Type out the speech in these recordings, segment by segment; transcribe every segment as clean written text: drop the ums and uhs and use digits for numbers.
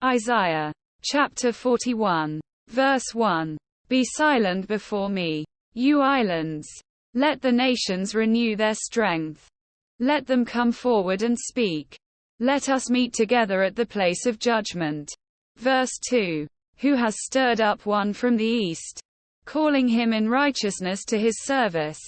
Isaiah chapter 41, verse 1. Be silent before me, you islands. Let the nations renew their strength. Let them come forward and speak. Let us meet together at the place of judgment. Verse 2. Who has stirred up one from the east, calling him in righteousness to his service?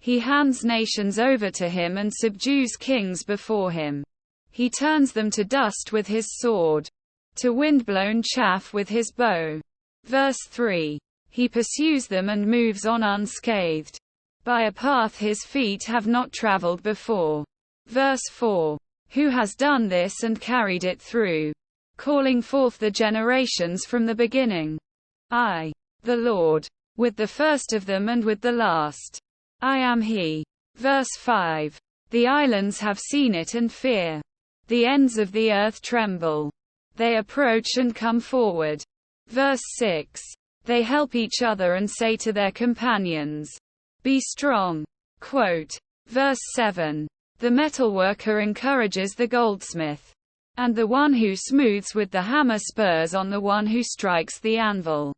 He hands nations over to him and subdues kings before him. He turns them to dust with his sword, to wind-blown chaff with his bow. Verse 3. He pursues them and moves on unscathed, by a path his feet have not traveled before. Verse 4. Who has done this and carried it through, calling forth the generations from the beginning? I, the Lord, with the first of them and with the last. I am he. Verse 5. The islands have seen it and fear. The ends of the earth tremble. They approach and come forward. Verse 6. They help each other and say to their companions, be strong. Quote. Verse 7. The metalworker encourages the goldsmith, and the one who smooths with the hammer spurs on the one who strikes the anvil.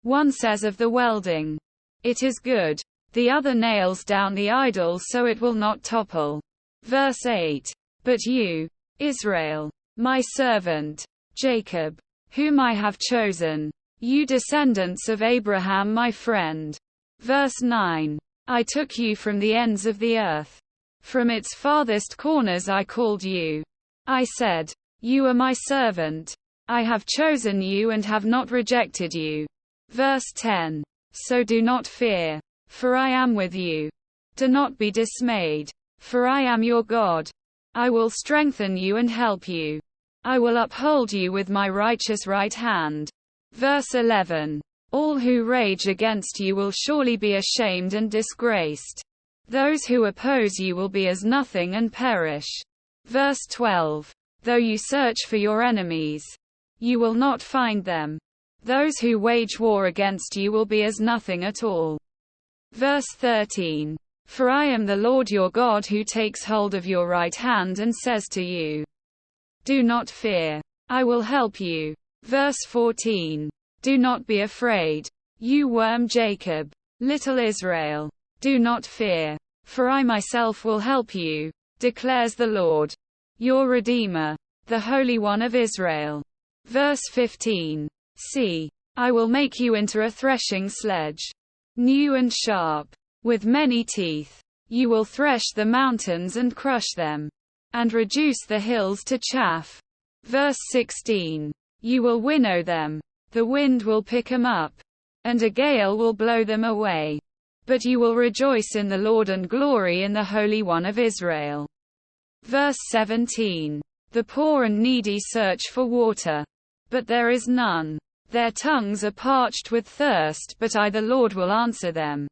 One says of the welding, it is good. The other nails down the idol so it will not topple. Verse 8. But you, Israel, my servant, Jacob, whom I have chosen, you descendants of Abraham my friend. Verse 9. I took you from the ends of the earth. From its farthest corners I called you. I said, you are my servant. I have chosen you and have not rejected you. Verse 10. So do not fear, for I am with you. Do not be dismayed, for I am your God. I will strengthen you and help you. I will uphold you with my righteous right hand. Verse 11. All who rage against you will surely be ashamed and disgraced. Those who oppose you will be as nothing and perish. Verse 12. Though you search for your enemies, you will not find them. Those who wage war against you will be as nothing at all. Verse 13. For I am the Lord your God who takes hold of your right hand and says to you, do not fear. I will help you. Verse 14. Do not be afraid, you worm Jacob, little Israel. Do not fear, for I myself will help you, declares the Lord, your Redeemer, the Holy One of Israel. Verse 15. See, I will make you into a threshing sledge, new and sharp, with many teeth. You will thresh the mountains and crush them, and reduce the hills to chaff. Verse 16. You will winnow them. The wind will pick them up, and a gale will blow them away. But you will rejoice in the Lord and glory in the Holy One of Israel. Verse 17. The poor and needy search for water, but there is none. Their tongues are parched with thirst, but I the Lord will answer them.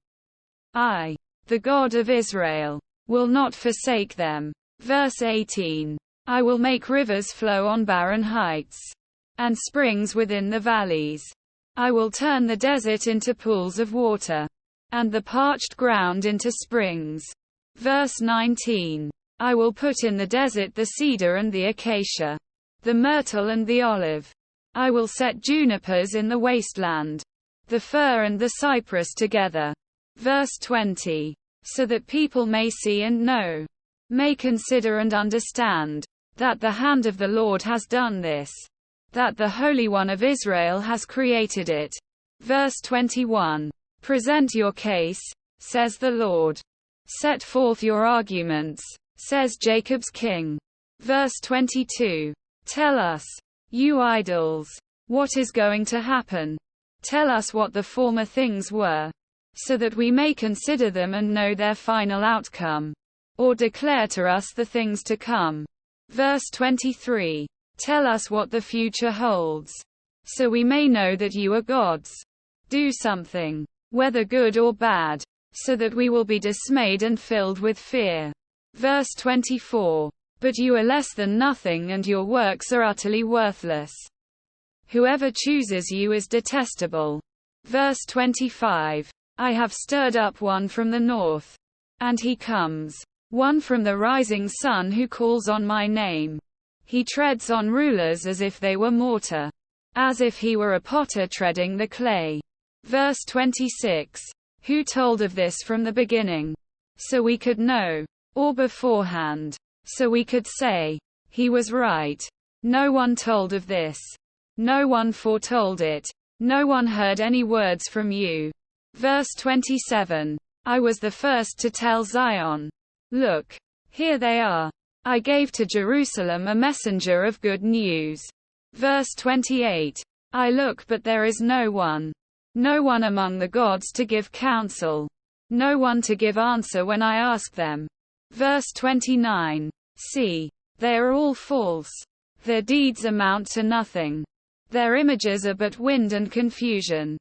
I, the God of Israel, will not forsake them. Verse 18. I will make rivers flow on barren heights, and springs within the valleys. I will turn the desert into pools of water, and the parched ground into springs. Verse 19. I will put in the desert the cedar and the acacia, the myrtle and the olive. I will set junipers in the wasteland, the fir and the cypress together. Verse 20. So that people may see and know, may consider and understand, that the hand of the Lord has done this, that the Holy One of Israel has created it. Verse 21. Present your case, says the Lord. Set forth your arguments, says Jacob's King. Verse 22. Tell us, you idols, what is going to happen. Tell us what the former things were, so that we may consider them and know their final outcome. Or declare to us the things to come. Verse 23. Tell us what the future holds, so we may know that you are gods. Do something, whether good or bad, so that we will be dismayed and filled with fear. Verse 24. But you are less than nothing and your works are utterly worthless. Whoever chooses you is detestable. Verse 25. I have stirred up one from the north, and he comes, one from the rising sun who calls on my name. He treads on rulers as if they were mortar, as if he were a potter treading the clay. Verse 26. Who told of this from the beginning? So we could know. Or beforehand. So we could say, he was right. No one told of this. No one foretold it. No one heard any words from you. Verse 27. I was the first to tell Zion. Look. Here they are. I gave to Jerusalem a messenger of good news. Verse 28. I look but there is no one. No one among the gods to give counsel. No one to give answer when I ask them. Verse 29. See. They are all false. Their deeds amount to nothing. Their images are but wind and confusion.